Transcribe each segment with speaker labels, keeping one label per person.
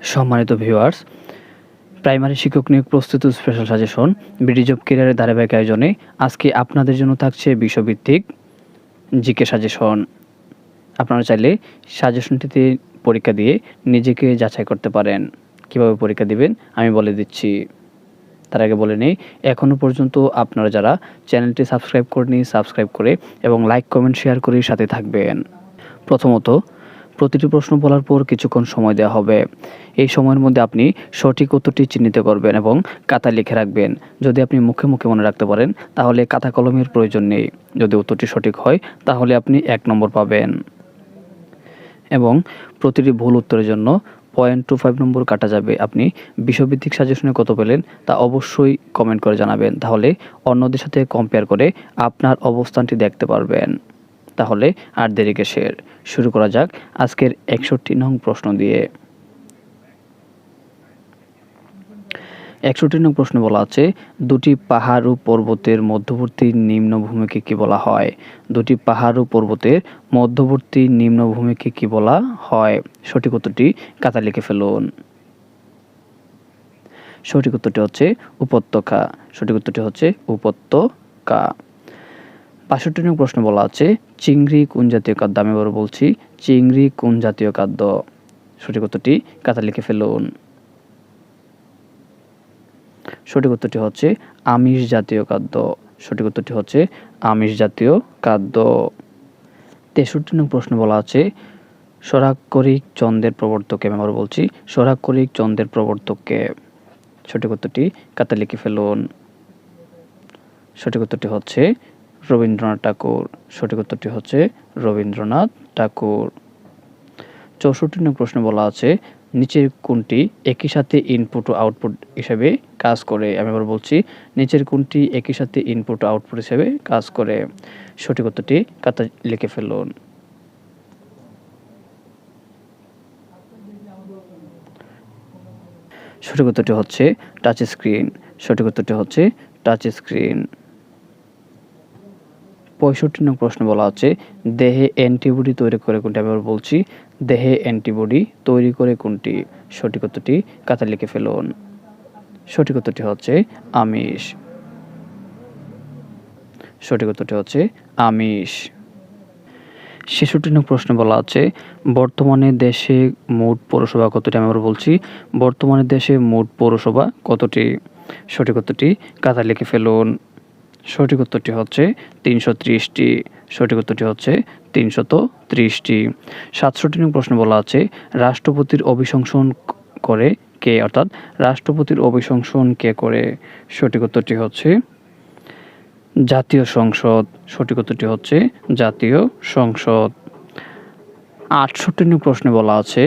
Speaker 1: সম্মানিত viewers, primary শিক্ষক নিয়োগ প্রস্তুতি স্পেশাল সাজেশন বিডি জব ক্যারিয়ারের ধারাবাহিক আয়োজনে আজকে আপনাদের জন্য থাকছে বিষয়ভিত্তিক জিকে সাজেশন। আপনারা চাইলে সাজেশনটিতে পরীক্ষা দিয়ে নিজেকে যাচাই করতে পারেন। কিভাবে পরীক্ষা দিবেন আমি বলে দিচ্ছি। তার আগে বলে নেই, এখনও পর্যন্ত আপনারা যারা চ্যানেলটি সাবস্ক্রাইব করেনি সাবস্ক্রাইব করে এবং লাইক কমেন্ট শেয়ার করে সাথে থাকবেন। প্রথমত, প্রতিটি প্রশ্ন বলার পর কিছুক্ষণ সময় দেওয়া হবে। এই সময়ের মধ্যে আপনি সঠিক উত্তরটি চিহ্নিত করবেন এবং খাতায় লিখে রাখবেন। যদি আপনি মুখে মুখে মনে রাখতে পারেন তাহলে খাতা কলমের প্রয়োজন নেই। যদি উত্তরটি সঠিক হয় তাহলে আপনি 1 নম্বর পাবেন এবং প্রতিটি ভুল উত্তরের জন্য 0.25 নম্বর কাটা যাবে। আপনি বিষয়ভিত্তিক সাজেশনে কত পেলেন তা অবশ্যই কমেন্ট করে জানাবেন, তাহলে অন্যদের সাথে কম্পেয়ার করে আপনার অবস্থানটি দেখতে পারবেন। তাহলে আর দেরি কিসের, শুরু করা যাক আজকের 61 নং প্রশ্ন দিয়ে। 61 নং প্রশ্নে বলা আছে, দুটি পাহাড় ও পর্বতের মধ্যবর্তী নিম্নভূমিকে কি বলা হয়? দুটি পাহাড় ও পর্বতের মধ্যবর্তী নিম্নভূমিকে কি বলা হয়? সঠিক উত্তরটি খাতায় লিখে ফেলুন। সঠিক উত্তরটি হচ্ছে উপত্যকা। সঠিক উত্তরটি হচ্ছে উপত্যকা। 65 নং প্রশ্নে বলা আছে, চিংড়ি কোন জাতীয় খাদ্য? আমি আবার বলছি, চিংড়ি কোন জাতীয় খাদ্য? সঠিক উত্তরটি খাতায় লিখে ফেলুন। সঠিক উত্তরটি হচ্ছে আমিষ জাতীয় খাদ্য। সঠিক উত্তরটি হচ্ছে আমিষ জাতীয় খাদ্য। 63 নং প্রশ্ন বলা আছে, শরাক্ষরিক ছন্দের প্রবর্তক কে? আমি আবার বলছি, শরাক্ষরিক ছন্দের প্রবর্তক কে? সঠিক উত্তরটি খাতায় লিখে ফেলুন। সঠিক উত্তরটি হচ্ছে রবীন্দ্রনাথ ঠাকুর। সঠিক উত্তরটি হচ্ছে রবীন্দ্রনাথ ঠাকুর। 64 নং প্রশ্নে বলা আছে, নিচের কোনটি একই সাথে ইনপুট ও আউটপুট হিসেবে কাজ করে? আমি আবার বলছি, নিচের কোনটি একই সাথে ইনপুট ও আউটপুট হিসেবে কাজ করে? সঠিক উত্তরটি খাতায় লিখে ফেলুন। সঠিক উত্তরটি হচ্ছে টাচ স্ক্রিন। সঠিক উত্তরটি হচ্ছে টাচ স্ক্রিন। 65 নং প্রশ্ন বলা হচ্ছে, দেহে অ্যান্টিবডি তৈরি করে কোনটি? আমি আবার বলছি, দেহে অ্যান্টিবডি তৈরি করে কোনটি? সঠিক উত্তরটি খাতায় লিখে ফেলুন। সঠিক উত্তরটি হচ্ছে আমিষ। সঠিক উত্তরটি হচ্ছে আমিষ। 66 নং প্রশ্ন বলা আছে, বর্তমানে দেশে মোট পৌরসভা কতটি? আমি আবার বলছি, বর্তমানে দেশে মোট পৌরসভা কতটি? সঠিক উত্তরটি খাতায় লিখে ফেলুন। সঠিক উত্তরটি হচ্ছে 330টি। সঠিক উত্তরটি হচ্ছে 330টি। 67 নং প্রশ্ন বলা আছে, রাষ্ট্রপতির অভিশংসন করে কে? অর্থাৎ রাষ্ট্রপতির অভিশংসন কে করে? সঠিক উত্তরটি হচ্ছে জাতীয় সংসদ। সঠিক উত্তরটি হচ্ছে জাতীয় সংসদ। 68 নং প্রশ্নে বলা আছে,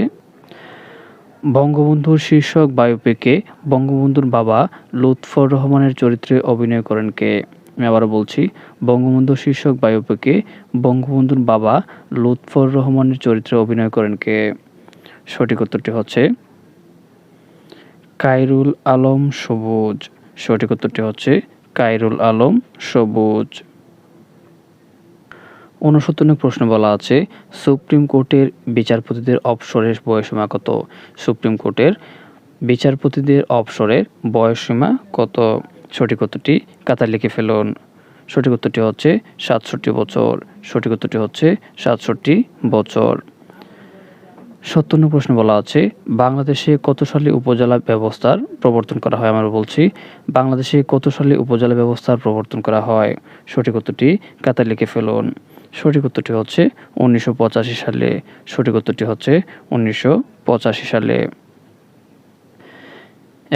Speaker 1: বঙ্গবন্ধুর শীর্ষক বায়োপিকে বঙ্গবন্ধুর বাবা লুৎফর রহমানের চরিত্রে অভিনয় করেন কে? আমি আবারও বলছি, বঙ্গবন্ধুর শীর্ষক বায়োপিকে বঙ্গবন্ধুর বাবা লুৎফর রহমানের চরিত্রে অভিনয় করেন কে? সঠিক উত্তরটি হচ্ছে খায়রুল আলম সবুজ। সঠিক উত্তরটি হচ্ছে খায়রুল আলম সবুজ। 69 নং প্রশ্ন বলা আছে, সুপ্রিম কোর্টের বিচারপতিদের অবসরের বয়সসীমা কত? সুপ্রিম কোর্টের বিচারপতিদের অবসরের বয়সসীমা কত? সঠিক উত্তরটি খাতায় লিখে ফেলুন। সঠিক উত্তরটি হচ্ছে 67 বছর। সঠিক উত্তরটি হচ্ছে 67 বছর। 70 নং প্রশ্ন বলা আছে, বাংলাদেশে কত সালে উপজেলা ব্যবস্থার প্রবর্তন করা হয়? আমরা বলছি, বাংলাদেশে কত সালে উপজেলা ব্যবস্থার প্রবর্তন করা হয়? সঠিক উত্তরটি খাতায় লিখে ফেলুন। সঠিক উত্তরটি হচ্ছে 1985 সালে। সঠিক উত্তরটি হচ্ছে 1985 সালে।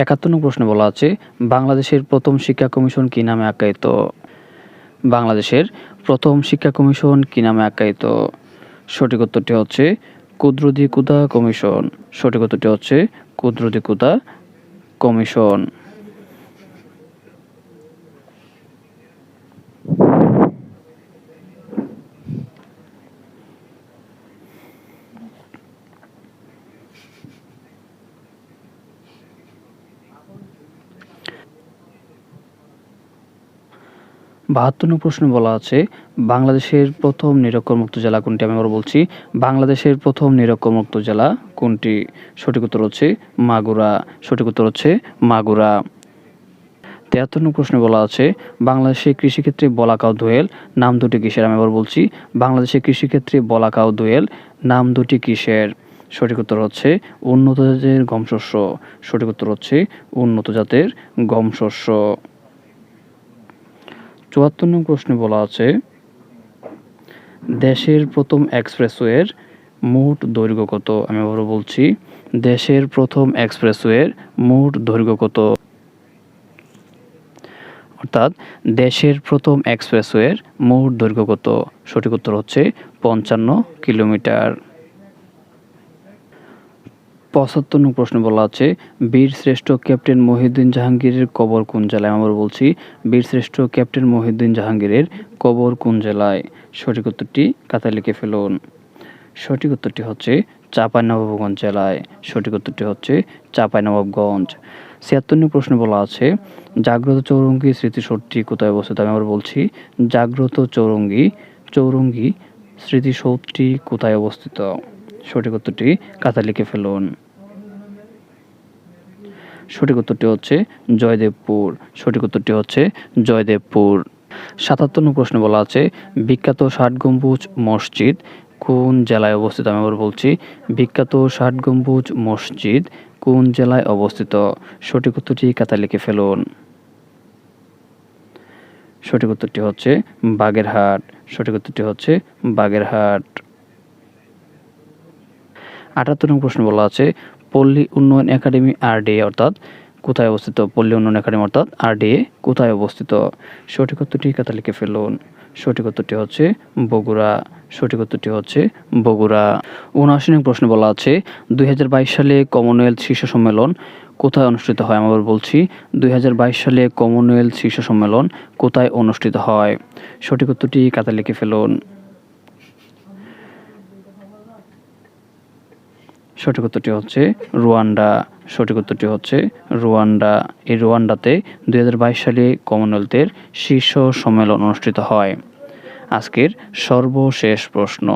Speaker 1: 71 নং প্রশ্নে বলা আছে, বাংলাদেশের প্রথম শিক্ষা কমিশন কি নামে আখ্যায়িত? বাংলাদেশের প্রথম শিক্ষা কমিশন কি নামে আখ্যায়িত? সঠিক উত্তরটি হচ্ছে কুদ্রুতদিকুদা কমিশন। সঠিক উত্তরটি হচ্ছে কুদ্রুতদিকুদা কমিশন। ৭২ নং প্রশ্নে বলা আছে বাংলাদেশের প্রথম নিরক্ষরমুক্ত জেলা কোনটি? আমি আবার বলছি, বাংলাদেশের প্রথম নিরক্ষরমুক্ত জেলা কোনটি? সঠিক উত্তর হচ্ছে মাগুরা। সঠিক উত্তর হচ্ছে মাগুরা। ৭৩ নং প্রশ্নে বলা আছে বাংলাদেশের কৃষিক্ষেত্রে বলাকা ও দোয়েল নাম দুটি কিসের? আমি আবার বলছি, বাংলাদেশের কৃষিক্ষেত্রে বলাকা ও দোয়েল নাম দুটি কিসের? সঠিক উত্তর হচ্ছে উন্নত জাতের গম শস্য। সঠিক উত্তর হচ্ছে উন্নত জাতের গম শস্য। ৭৪ নং প্রশ্নে বলা আছে দেশের প্রথম এক্সপ্রেসওয়ের মোট দৈর্ঘ্য কত? আমি আবারও বলছি, দেশের প্রথম এক্সপ্রেসওয়ের মোট দৈর্ঘ্য কত? অর্থাৎ দেশের প্রথম এক্সপ্রেসওয়ের মোট দৈর্ঘ্য কত? সঠিক উত্তর হচ্ছে ৫৫ কিলোমিটার। ৭৫ নং প্রশ্নে বলা আছে বীর শ্রেষ্ঠ ক্যাপ্টেন মহিউদ্দিন জাহাঙ্গীরের কবর কোন জেলায়? আমি আবার বলছি, বীর শ্রেষ্ঠ ক্যাপ্টেন মহিউদ্দিন জাহাঙ্গীরের কবর কোন জেলায়? সঠিক উত্তরটি খাতায় লিখে ফেলুন। সঠিক উত্তরটি হচ্ছে চাঁপাইনবাবগঞ্জ জেলায়। সঠিক উত্তরটি হচ্ছে চাঁপাইনবাবগঞ্জ। ৭৬ নং প্রশ্নে বলা আছে জাগ্রত চৌরঙ্গী স্মৃতিসৌধটি কোথায় অবস্থিত? আমি আবার বলছি, জাগ্রত চৌরঙ্গী স্মৃতিসৌধটি কোথায় অবস্থিত? সঠিক উত্তরটি খাতায় লিখে ফেলুন। সঠিক উত্তরটি হচ্ছে জয়দেবপুর। সঠিক উত্তরটি হচ্ছে জয়দেবপুর। ৭৭ নং প্রশ্নে বলা আছে বিখ্যাত ৬০ গম্বুজ মসজিদ কোন জেলায় অবস্থিত? আমি আবার বলছি, বিখ্যাত ৬০ গম্বুজ মসজিদ কোন জেলায় অবস্থিত? সঠিক উত্তরটি খাতায় লিখে ফেলুন। সঠিক উত্তরটি হচ্ছে বাগেরহাট। সঠিক উত্তরটি হচ্ছে বাগেরহাট। ৭৮ নং প্রশ্ন বলা আছে পল্লী উন্নয়ন একাডেমি RDA অর্থাৎ কোথায় অবস্থিত? পল্লী উন্নয়ন একাডেমি অর্থাৎ RDA কোথায় অবস্থিত? সঠিক উত্তরটি খাতায় লিখে ফেলুন। সঠিক উত্তরটি হচ্ছে বগুড়া। সঠিক উত্তরটি হচ্ছে বগুড়া। ৭৯ নং প্রশ্নে বলা আছে ২০২২ সালে কমনওয়েলথ শীর্ষ সম্মেলন কোথায় অনুষ্ঠিত হয়? আমি আবার বলছি, ২০২২ সালে কমনওয়েলথ শীর্ষ সম্মেলন কোথায় অনুষ্ঠিত হয়? সঠিক উত্তরটি খাতায় লিখে ফেলুন। সঠিক উত্তরটি হচ্ছে রুয়ান্ডা। সঠিক উত্তরটি হচ্ছে রুয়ান্ডা। এই রুয়ান্ডাতে ২০২২ সালে কমনওয়েলথের শীর্ষ সম্মেলন অনুষ্ঠিত হয়। আজকের সর্বশেষ প্রশ্ন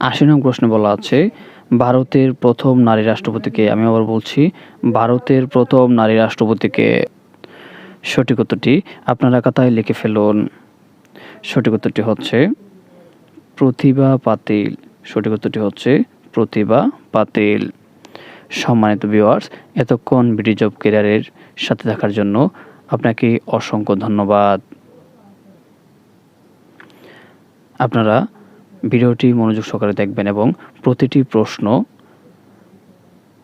Speaker 1: ৮০ নং প্রশ্নে বলা আছে ভারতের প্রথম নারী রাষ্ট্রপতিকে? আমি আবার বলছি, ভারতের প্রথম নারী রাষ্ট্রপতিকে? সঠিক উত্তরটি আপনারা খাতায় লিখে ফেলুন। সঠিক উত্তরটি হচ্ছে প্রতিভা পাতিল। সঠিক উত্তরটি হচ্ছে প্রতিভা পাতিল। সম্মানিত ভিউয়ার্স, এতক্ষণ বিডি জব ক্যারিয়ারের সাথে থাকার জন্য আপনাকে অসংখ্য ধন্যবাদ। আপনারা ভিডিওটি মনোযোগ সহকারে দেখবেন এবং প্রতিটি প্রশ্ন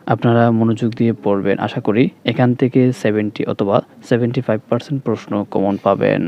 Speaker 1: আপনারা মনোযোগ দিয়ে পড়বেন। আশা করি এখান থেকে 70 অথবা 75% প্রশ্ন কমন পাবেন।